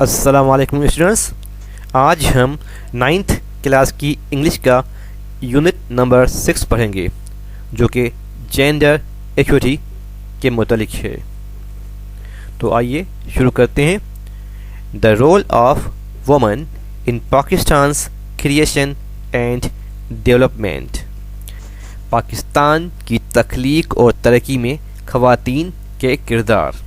السلام علیکم اسٹوڈنٹس. آج ہم 9th کلاس کی انگلش کا یونٹ نمبر 6 پڑھیں گے جو کہ جینڈر ایکوٹی کے متعلق ہے. تو آئیے شروع کرتے ہیں. The role of women in Pakistan's creation and development. Pakistan کی تخلیق اور ترقی میں خواتین کے کردار.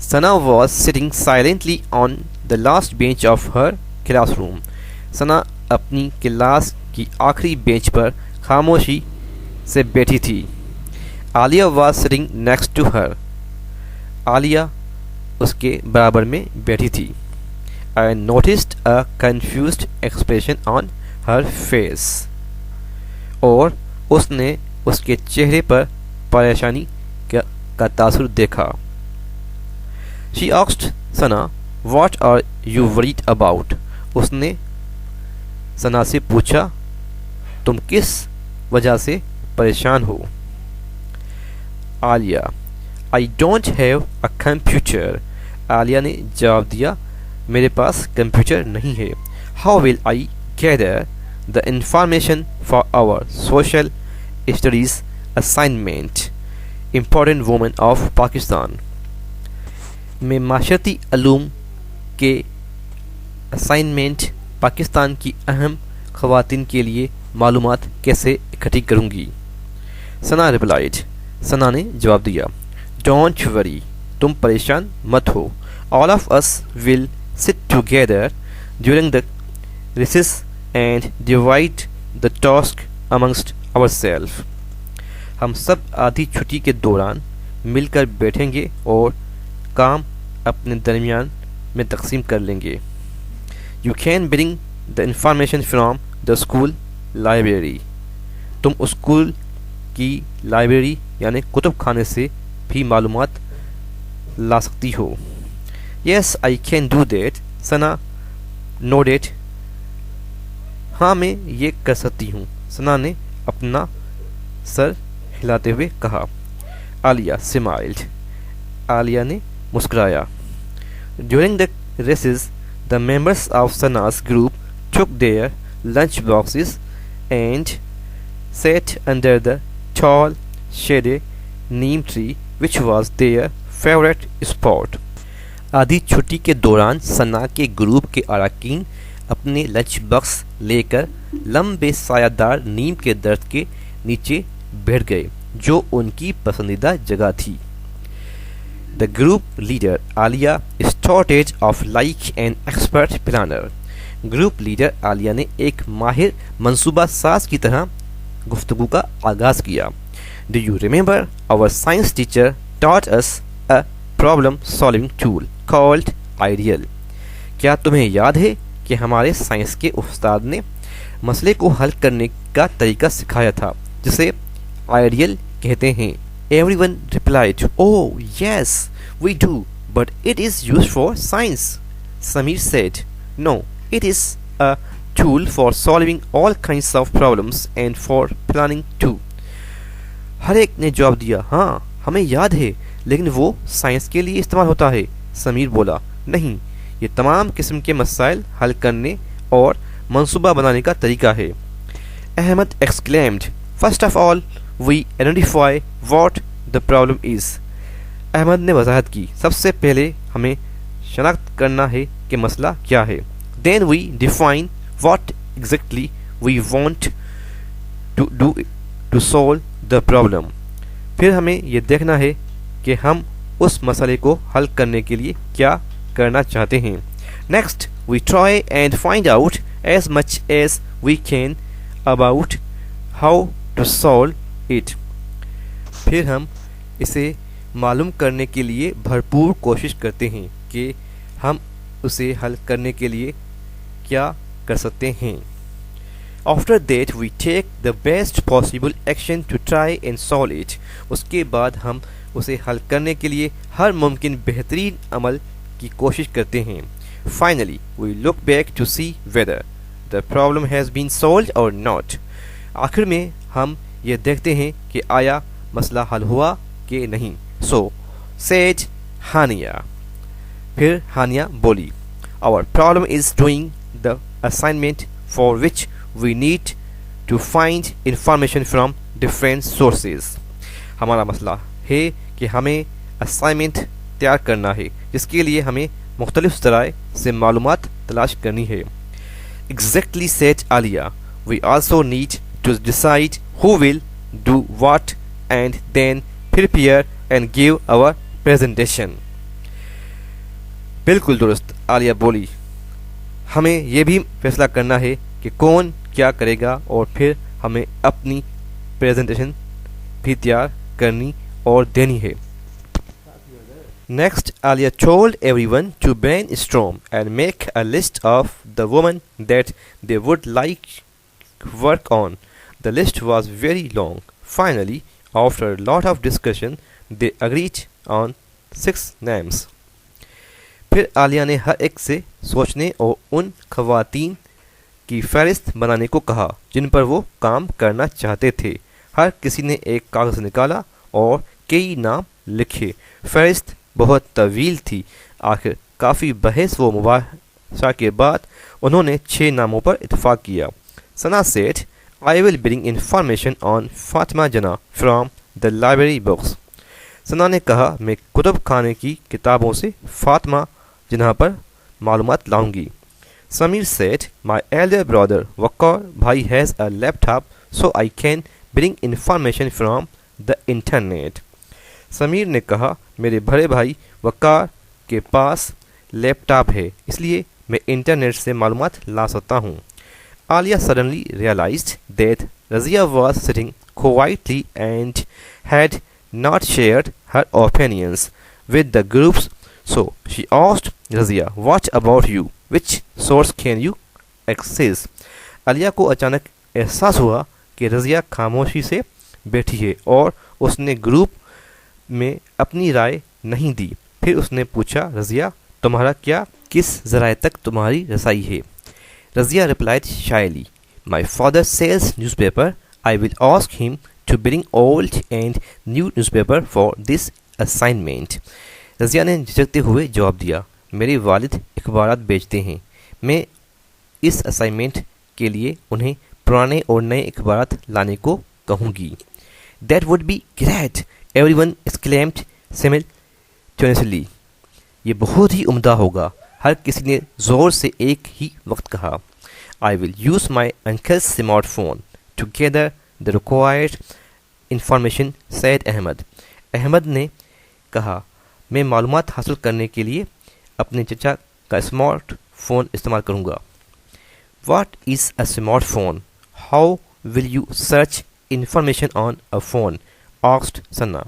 Sana was sitting silently on the last bench of her classroom. Sana اپنی کلاس کی آخری بینچ پر خاموشی سے بیٹھی تھی. عالیہ was sitting next to her. عالیہ اس کے برابر میں بیٹھی تھی. I noticed a confused expression on her face. اور اس نے اس کے چہرے پر پریشانی کا تاثر دیکھا. She asked Sana, "What are you worried about?" اس نے سنا سے پوچھا تم کس وجہ سے پریشان ہو. عالیہ I don't have a computer. عالیہ نے جواب دیا میرے پاس کمپیوٹر نہیں ہے. How will I gather the information for our social studies assignment? Important women of Pakistan. میں معاشرتی علوم کے اسائنمنٹ پاکستان کی اہم خواتین کے لیے معلومات کیسے اکٹھی کروں گی. ثنا ریپلائڈ. ثنا نے جواب دیا ڈونٹ وری تم پریشان مت ہو. All of us will sit together during the recess and divide the task amongst ourself. ہم سب آدھی چھٹی کے دوران مل کر بیٹھیں گے اور کام اپنے درمیان میں تقسیم کر لیں گے. You can bring the information from the school library. تم اسکول کی لائبریری یعنی کتب خانے سے بھی معلومات لا سکتی ہو. یس آئی کین ڈو دیٹ. ثنا نوڈیٹ. ہاں میں یہ کر سکتی ہوں. ثنا نے اپنا سر ہلاتے ہوئے کہا. عالیہ اسمائلڈ. عالیہ نے مسکرایا. During the recess, the members of Sana's group took their lunch boxes and sat under the tall shady neem tree which was their favorite spot. آدھی چھٹی کے دوران ثنا کے گروپ کے اراکین اپنے لنچ باکس لے کر لمبے سایہ دار نیم کے درخت کے نیچے بیٹھ گئے جو ان کی پسندیدہ جگہ تھی. The group leader Alia started off like an expert planner. Group leader Alia نے ایک ماہر منصوبہ ساز کی طرح گفتگو کا آغاز کیا. Do you remember our science teacher taught us a problem solving tool called Ideal? کیا تمہیں یاد ہے کہ ہمارے سائنس کے استاد نے مسئلے کو حل کرنے کا طریقہ سکھایا تھا جسے Ideal کہتے ہیں. Everyone replied, "Oh, yes, we do, but it is used for science." Samir said, "No, it is a tool for solving all kinds of problems and for planning too." ہر ایک نے جواب دیا ہاں ہمیں یاد ہے لیکن وہ سائنس کے لیے استعمال ہوتا ہے. سمیر بولا نہیں یہ تمام قسم کے مسائل حل کرنے اور منصوبہ بنانے کا طریقہ ہے. Ahmad exclaimed, "First of all, we identify what the problem is." Ahmad نے وضاحت کی سب سے پہلے ہمیں شناخت کرنا ہے کہ مسئلہ کیا ہے. Then we define what exactly we want to do to solve the problem. پھر ہمیں یہ دیکھنا ہے کہ ہم اس مسئلے کو حل کرنے کے لیے کیا کرنا چاہتے ہیں. Next we try and find out as much as we can about how to solve it. پھر ہم اسے معلوم کرنے کے لیے بھرپور کوشش کرتے ہیں کہ ہم اسے حل کرنے کے لیے کیا کر سکتے ہیں. After that we take the best possible action to try and solve it. اس کے بعد ہم اسے حل کرنے کے لیے ہر ممکن بہترین عمل کی کوشش کرتے ہیں. Finally we look back to see whether the problem has been solved or not. آخر میں ہم یہ دیکھتے ہیں کہ آیا مسئلہ حل ہوا کہ نہیں. So said Hania. پھر ہانیہ بولی our problem is doing the assignment for which we need to find information from different sources. ہمارا مسئلہ ہے کہ ہمیں اسائنمنٹ تیار کرنا ہے جس کے لیے ہمیں مختلف ذرائع سے معلومات تلاش کرنی ہے. Exactly said Alia. We also need to decide who will do what and then prepare and give our presentation. بالکل درست عالیہ بولی. ہمیں یہ بھی فیصلہ کرنا ہے کہ کون کیا کرے گا اور پھر ہمیں اپنی پریزنٹیشن بھی تیار کرنی اور دینی ہے. Next, Alia told everyone to brainstorm and make a list of the women that they would like work on. The list was very long. Finally, after a lot of discussion, they agreed on 6 names. پھر عالیہ نے ہر ایک سے سوچنے اور ان خواتین کی فہرست بنانے کو کہا جن پر وہ کام کرنا چاہتے تھے. ہر کسی نے ایک کاغذ نکالا اور کئی نام لکھے. فہرست بہت طویل تھی. آخر کافی بحث و مباحثہ کے بعد انہوں نے 6 ناموں پر اتفاق کیا. ثنا said, I will bring information on Fatima Jannah from the library books. ثنا نے کہا میں کتب خانے کی کتابوں سے فاطمہ جناح پر معلومات لاؤں گی. Sameer said, my elder brother وقار بھائی has a laptop so I can bring information from the internet. Sameer نے کہا میرے بڑے بھائی وقار کے پاس لیپ ٹاپ ہے اس لیے میں انٹرنیٹ سے معلومات لا سکتا ہوں. عالیہ suddenly realized that Razia was sitting quietly and had not shared her opinions with the groups, so she asked Razia, what about you? Which source can you access? عالیہ کو اچانک احساس ہوا کہ رضیہ خاموشی سے بیٹھی ہے اور اس نے گروپ میں اپنی رائے نہیں دی. پھر اس نے پوچھا رضیہ تمہارا کیا کس ذرائع تک تمہاری رسائی ہے؟ Razia replied shyly, my father sells newspaper. I will ask him to bring old and new newspaper for this assignment. Razia نے جھجکتے ہوئے جواب دیا میرے والد اخبارات بیچتے ہیں. میں اس اسائنمنٹ کے لیے انہیں پرانے اور نئے اخبارات لانے کو کہوں گی. That would be great, everyone exclaimed simultaneously. یہ بہت ہی عمدہ ہوگا. ہر کسی نے زور سے ایک ہی وقت کہا. I will use my uncle's smartphone to gather the required information, said Ahmad. Ahmad نے کہا میں معلومات حاصل کرنے کے لیے اپنے چچا کا اسمارٹ فون استعمال کروں گا. What is a smart phone? How will you search information on a phone? asked Sana.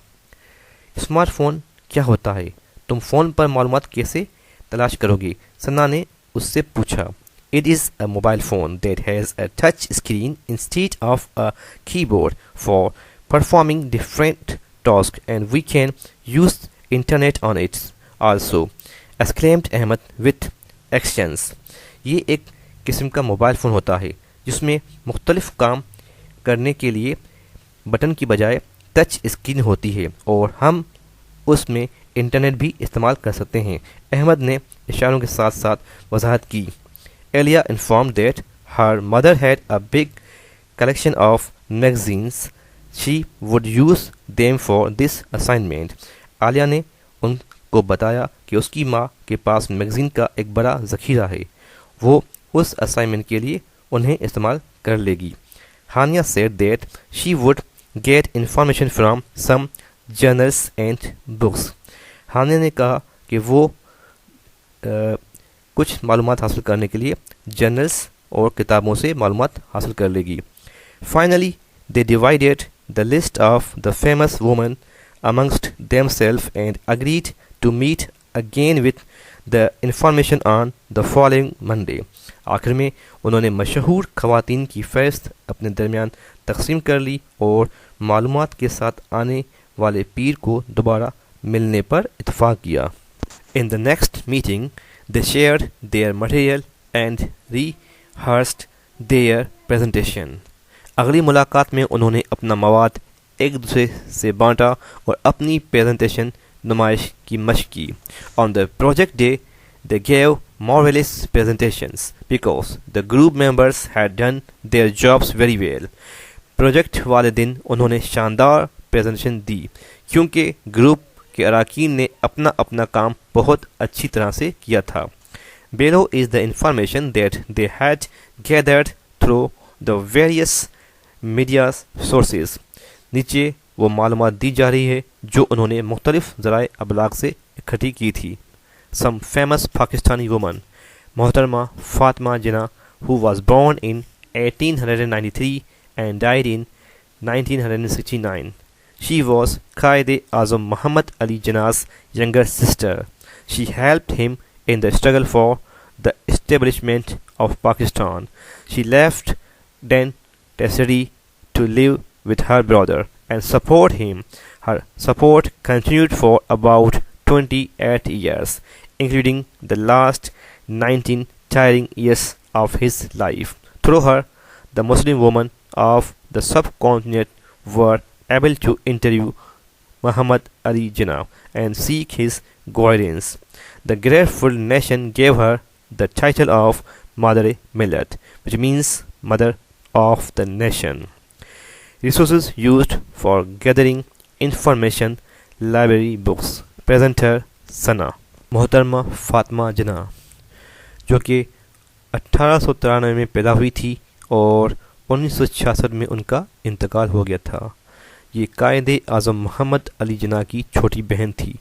Smart phone کیا ہوتا ہے؟ تم فون پر معلومات کیسے تلاش کرو گے؟ ثنا نے اس سے پوچھا. It is a mobile phone that has a touch screen instead of a keyboard for performing different tasks, and we can use internet on it also, exclaimed Ahmed with accents. یہ ایک قسم کا موبائل فون ہوتا ہے جس میں مختلف کام کرنے کے لیے بٹن کی بجائے ٹچ اسکرین ہوتی ہے اور ہم اس میں انٹرنیٹ بھی استعمال کر سکتے ہیں. احمد نے اشاروں کے ساتھ ساتھ وضاحت کی. Alia informed that her mother had a big collection of magazines. She would use them for this assignment. عالیہ نے ان کو بتایا کہ اس کی ماں کے پاس میگزین کا ایک بڑا ذخیرہ ہے. وہ اس اسائنمنٹ کے لیے انہیں استعمال کر لے گی. Hania said that she would get information from some journals and books. Hania نے کہا کہ وہ کچھ معلومات حاصل کرنے کے لیے جرنلز اور کتابوں سے معلومات حاصل کر لے گی. Finally, they divided the list of the famous women amongst themselves and agreed to meet again with the information on the following Monday. آخر میں انہوں نے مشہور خواتین کی فہرست اپنے درمیان تقسیم کر لی اور معلومات کے ساتھ آنے والے پیر کو دوبارہ ملنے پر اتفاق کیا. In the next meeting, they shared their material and rehearsed their presentation. اگلی ملاقات میں انہوں نے اپنا مواد ایک دوسرے سے بانٹا اور اپنی پریزنٹیشن نمائش کی مشق کی. On the project day, they gave marvelous presentations because the group members had done their jobs very well. Project والے دن انہوں نے شاندار پریزنٹیشن دی کیونکہ گروپ کے اراکین نے اپنا اپنا کام بہت اچھی طرح سے کیا تھا. Below is the information that they had gathered through the various media sources. نیچے وہ معلومات دی جا رہی ہے جو انہوں نے مختلف ذرائع ابلاغ سے اکٹھی کی تھی. Some famous Pakistani woman, محترمہ فاطمہ جناح, who was born in 1893 and died in 1969. She was Quaid-e-Azam Muhammad Ali Jinnah's younger sister. She helped him in the struggle for the establishment of Pakistan. She left then Tessari to live with her brother and support him. Her support continued for about 28 years, including the last 19 tiring years of his life. Through her, the Muslim women of the subcontinent were able to interview Muhammad Ali Jinnah and seek his guidance. The grateful nation gave her the title of Mother-e-Millet, which means Mother of the Nation. Resources used for gathering information: library books. Presenter Sana. محترمہ فاطمہ جناح جو کہ 1893 میں پیدا ہوئی تھی اور 1966 میں ان کا انتقال ہو گیا تھا. یہ قائد اعظم محمد علی جناح کی چھوٹی بہن تھی.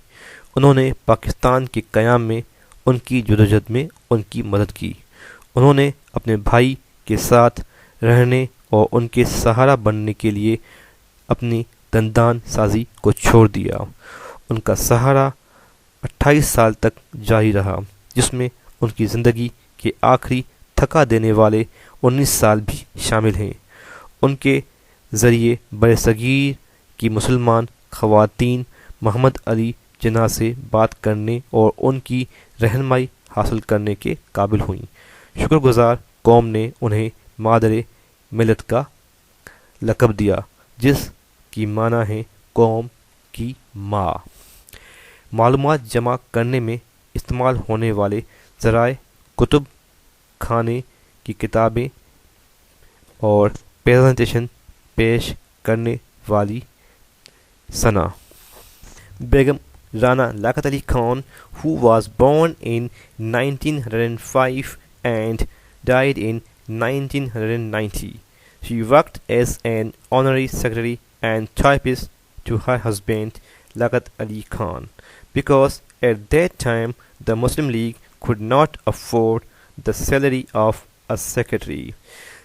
انہوں نے پاکستان کے قیام میں ان کی جدوجہد میں ان کی مدد کی. انہوں نے اپنے بھائی کے ساتھ رہنے اور ان کے سہارا بننے کے لیے اپنی دندان سازی کو چھوڑ دیا. ان کا سہارا 28 سال تک جاری رہا، جس میں ان کی زندگی کے آخری تھکا دینے والے 19 سال بھی شامل ہیں. ان کے ذریعے برصغیر کی مسلمان خواتین محمد علی جناح سے بات کرنے اور ان کی رہنمائی حاصل کرنے کے قابل ہوئیں. شکر گزار قوم نے انہیں مادر ملت کا لقب دیا، جس کی معنی ہے قوم کی ماں. معلومات جمع کرنے میں استعمال ہونے والے ذرائع: کتب خانے کی کتابیں اور پریزنٹیشن پیش کرنے والی ثنا. بیگم Rana Liaquat Ali Khan, who was born in 1905 and died in 1990. She worked as an honorary secretary and typist to her husband Liaquat Ali Khan, because at that time the Muslim League could not afford the salary of a secretary.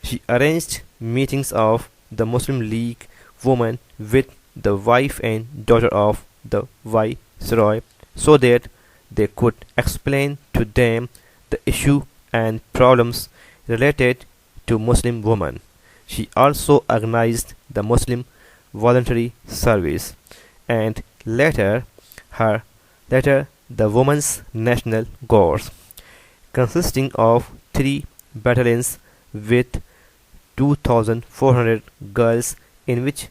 She arranged meetings of the Muslim League women with the wife and daughter of the Viceroy so that they could explain to them the issue and problems related to Muslim women. She also organized the Muslim Voluntary Service and later the Women's National Guards, consisting of 3 battalions with 2,400 girls, in which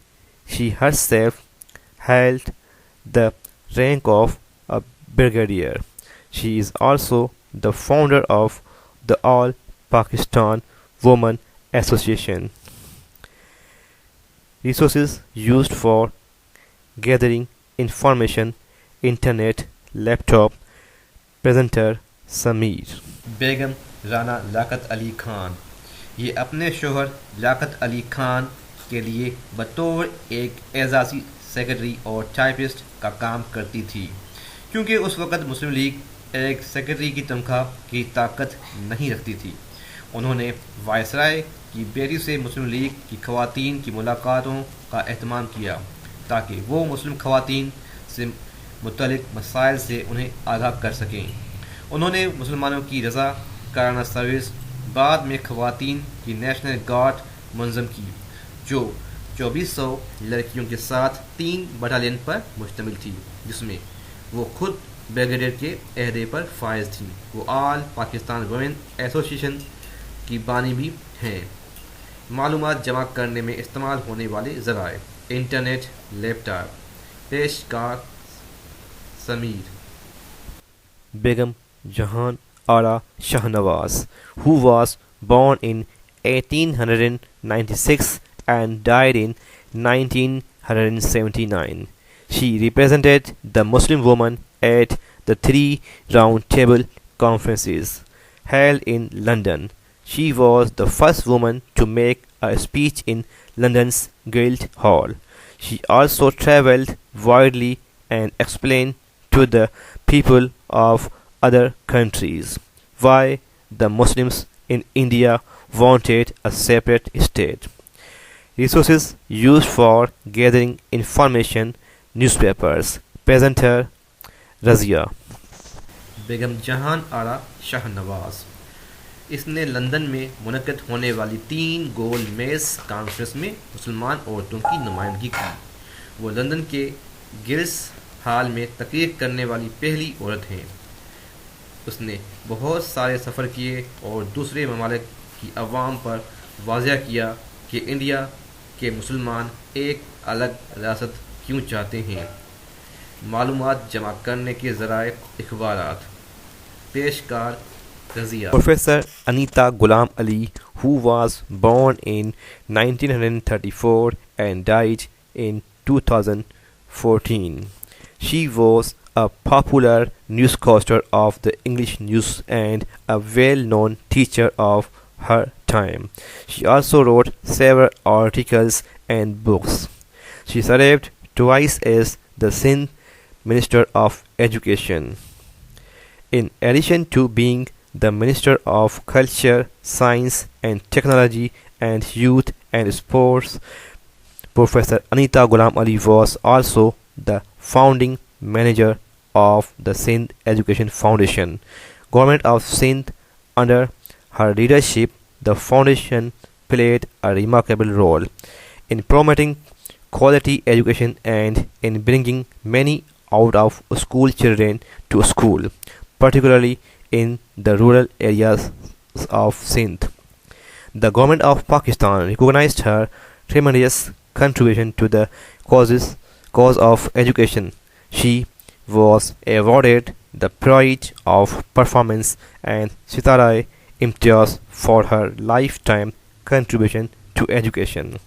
she herself held the rank of a brigadier. She is also the founder of the All Pakistan Women Association. Resources used for gathering information: internet, laptop. Presenter Sameer. بیگم رانا لیاقت علی خان یہ اپنے شوہر لیاقت علی خان کے لیے بطور ایک اعزازی secretary اور typist کا کام کرتی تھی، کیونکہ اس وقت مسلم لیگ ایک سیکرٹری کی تنخواہ کی طاقت نہیں رکھتی تھی. انہوں نے وائسرائے کی بیٹی سے مسلم لیگ کی خواتین کی ملاقاتوں کا اہتمام کیا تاکہ وہ مسلم خواتین سے متعلق مسائل سے انہیں آگاہ کر سکیں. انہوں نے مسلمانوں کی رضا کارانہ سروس بعد میں خواتین کی نیشنل گارڈ منظم کی، جو 2400 لڑکیوں کے ساتھ 3 بٹالین پر مشتمل تھی، جس میں وہ خود بریگیڈیئر کے عہدے پر فائز تھیں. وہ آل پاکستان ویمن ایسوسیشن کی بانی بھی ہیں. معلومات جمع کرنے میں استعمال ہونے والے ذرائع: internet, leap top. پیشکار Sameer. Begum Jahan Ara Shahnawaz, who was born in 1896 and died in 1979. She represented the Muslim woman at the three Round Table Conferences held in London. She was the first woman to make a speech in London's Guildhall. She also travelled widely and explained to the people of other countries why the Muslims in India wanted a separate state. Resources used for gathering information: newspapers. Presenter Razia. بیگم جہان آرا شاہ نواز. اس نے London میں منعقد ہونے والی 3 گول میز conference میں مسلمان عورتوں کی نمائندگی کی. وہ لندن کے گلس ہال میں تقریر کرنے والی پہلی عورت ہیں. اس نے بہت سارے سفر کیے اور دوسرے ممالک کی عوام پر واضح کیا کہ انڈیا کے مسلمان ایک الگ ریاست کیوں چاہتے ہیں. معلومات جمع کرنے کے ذرائع: اخبارات. پیشکار Razia. Professor Anita Ghulam Ali, who was born in 1934 and died in 2014. She was a popular newscaster of the English news and a well-known teacher of her time. She also wrote several articles and books. She served twice as the Sindh Minister of Education. In addition to being the Minister of Culture, Science and Technology and Youth and Sports, Professor Anita Ghulam Ali was also the founding manager of the Sindh Education Foundation. Government of Sindh, under her leadership, the foundation played a remarkable role in promoting quality education and in bringing many out-of-school children to school, particularly in the rural areas of Sindh. The government of Pakistan recognized her tremendous contribution to the cause of education. She was awarded the Pride of Performance and Sitara-e-Imtiaz for her lifetime contribution to education.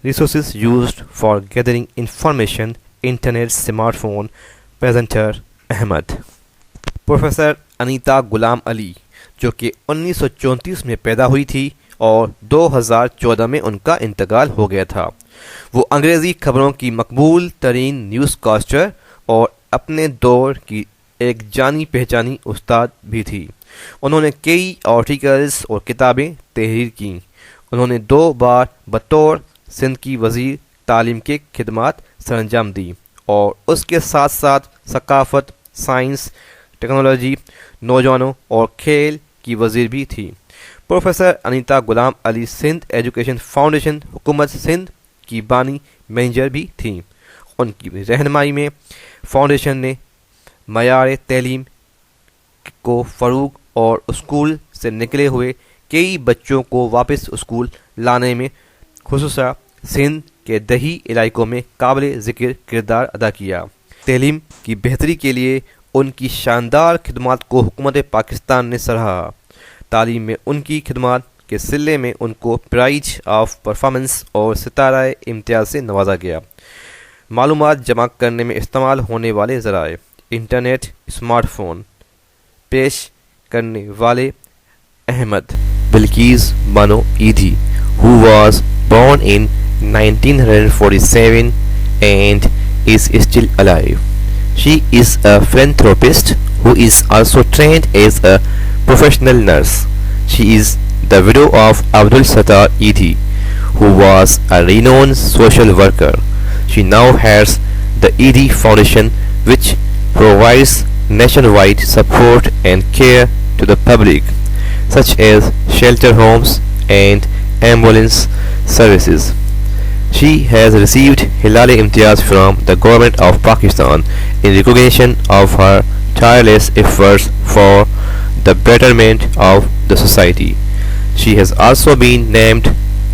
Resources used for gathering information: internet, smartphone. Presenter Ahmed. Professor Anita Ghulam علی، جو کہ 1934 میں پیدا ہوئی تھی اور 2014 میں ان کا انتقال ہو گیا تھا. وہ انگریزی خبروں کی مقبول ترین نیوز کاسٹر اور اپنے دور کی ایک جانی پہچانی استاد بھی تھی. انہوں نے کئی آرٹیکلز اور کتابیں تحریر کیں. انہوں نے 2 بار بطور سندھ کی وزیر تعلیم کے خدمات سر انجام دی اور اس کے ساتھ ساتھ ثقافت، سائنس، ٹیکنالوجی، نوجوانوں اور کھیل کی وزیر بھی تھی. پروفیسر انیتا غلام علی سندھ ایجوکیشن فاؤنڈیشن حکومت سندھ کی بانی مینیجر بھی تھیں. ان کی رہنمائی میں فاؤنڈیشن نے معیار تعلیم کو فروغ اور اسکول سے نکلے ہوئے کئی بچوں کو واپس اسکول لانے میں خصوصاً سندھ کے دیہی علاقوں میں قابل ذکر کردار ادا کیا. تعلیم کی بہتری کے لیے ان کی شاندار خدمات کو حکومت پاکستان نے سراہا. تعلیم میں ان کی خدمات کے سلسلے میں ان کو پرائز آف پرفارمنس اور ستارہ امتیاز سے نوازا گیا. معلومات جمع کرنے میں استعمال ہونے والے ذرائع: انٹرنیٹ، اسمارٹ فون. پیش کرنے والے Ahmad. Bilqis Bano Edhi, who was born in 1947 and is still alive. She is a philanthropist who is also trained as a professional nurse. She is the widow of Abdul Sattar Eidhi, who was a renowned social worker. She now heads the Eidhi Foundation, which provides nationwide support and care to the public, such as shelter homes and ambulance services. She has received Hilal-e Imtiaz from the government of Pakistan in recognition of her tireless efforts for the betterment of the society. She has also been named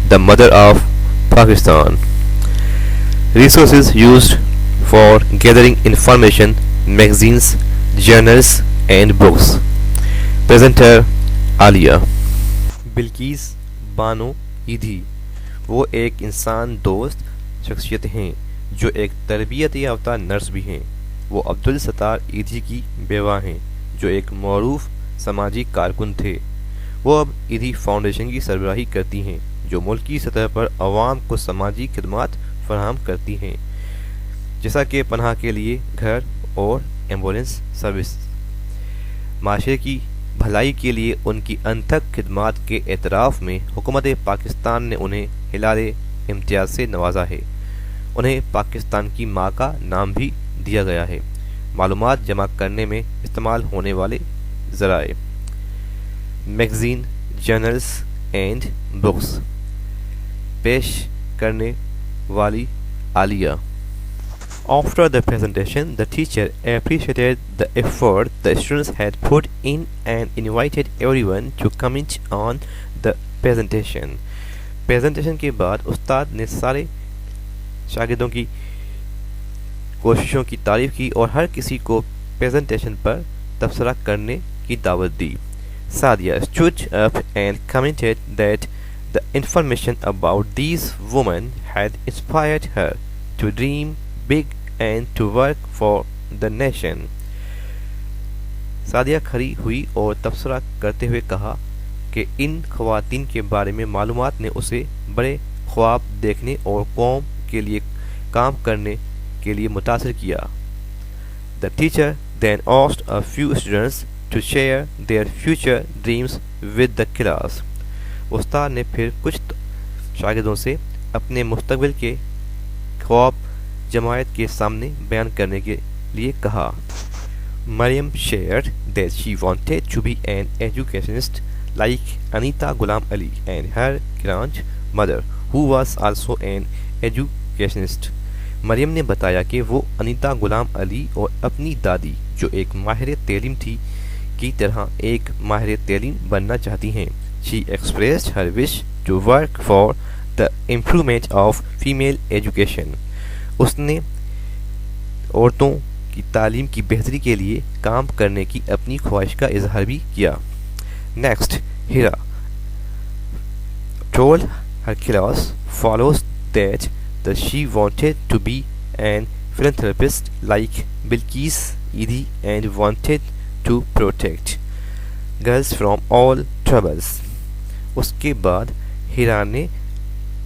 the Mother of Pakistan. Resources used for gathering information: magazines, journals and books. Presenter عالیہ. بلقیس بانو ایدھی وہ ایک انسان دوست شخصیت ہیں جو ایک تربیت یافتہ نرس بھی ہیں. وہ عبدالستار ایدھی کی بیوہ ہیں جو ایک معروف سماجی کارکن تھے. وہ اب ایدھی فاؤنڈیشن کی سربراہی کرتی ہیں جو ملکی سطح پر عوام کو سماجی خدمات فراہم کرتی ہیں جیسا کہ پناہ کے لیے گھر اور ایمبولینس سروس. معاشرے کی بھلائی کے لیے ان کی انتھک خدمات کے اعتراف میں حکومت پاکستان نے انہیں ہلال امتیاز سے نوازا ہے. انہیں پاکستان کی ماں کا نام بھی دیا گیا ہے. معلومات جمع کرنے میں استعمال ہونے والے ذرائع: میگزین، جرنلز اینڈ بکس. پیش کرنے والی عالیہ. After the presentation, the teacher appreciated the effort the students had put in and invited everyone to comment on the presentation. Presentation کے بعد استاد نے سارے شاگردوں کی کوششوں کی تعریف کی اور ہر کسی کو پریزنٹیشن پر تبصرہ کرنے کی دعوت دی. Sadia stood up and commented that the information about these women had inspired her to dream big and to work for the nation. Sadia کھڑی ہوئی اور تبصرہ کرتے ہوئے کہا کہ ان خواتین کے بارے میں معلومات نے اسے بڑے خواب دیکھنے اور قوم کے لیے کام کرنے کے لیے متاثر کیا. The teacher then asked a few students to share their future dreams with the class. استاد نے پھر کچھ شاگردوں سے اپنے مستقبل کے خواب جماعت کے سامنے بیان کرنے کے لیے کہا. مریم shared that she wanted to be an educationist like Anita Ghulam Ali and her grandmother who was also an educationist. مریم نے بتایا کہ وہ انیتا غلام علی اور اپنی دادی جو ایک ماہر تعلیم تھی کی طرح ایک ماہر تعلیم بننا چاہتی ہیں. She expressed her wish to work for the improvement of female education. اس نے عورتوں کی تعلیم کی بہتری کے لیے کام کرنے کی اپنی خواہش کا اظہار بھی کیا. Next, Hira told her class follows that she wanted to be an philanthropist like Bilqis Eidhi and wanted to protect girls from all troubles. اس کے بعد ہیرا نے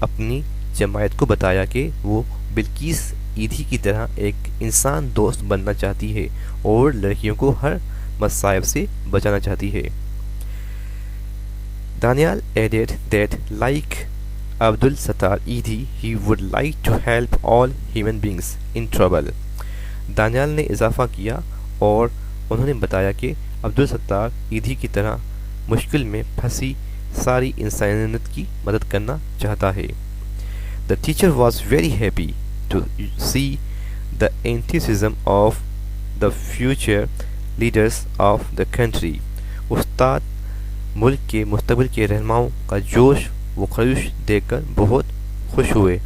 اپنی جماعت کو بتایا کہ وہ بلقیس ایدھی کی طرح ایک انسان دوست بننا چاہتی ہے اور لڑکیوں کو ہر مصائب سے بچانا چاہتی ہے. Daniel added that like Abdul Sattar Eidhi, he would like to help all human beings in trouble. Daniyal نے اضافہ کیا اور انہوں نے بتایا کہ عبدالستار ایدھی کی طرح مشکل میں پھنسی ساری انسانیت کی مدد کرنا چاہتا ہے. The teacher was very happy to see the enthusiasm of the future leaders of the country. استاد ملک کے مستقبل کے رہنماؤں کا جوش و خروش دیکھ کر بہت خوش ہوئے.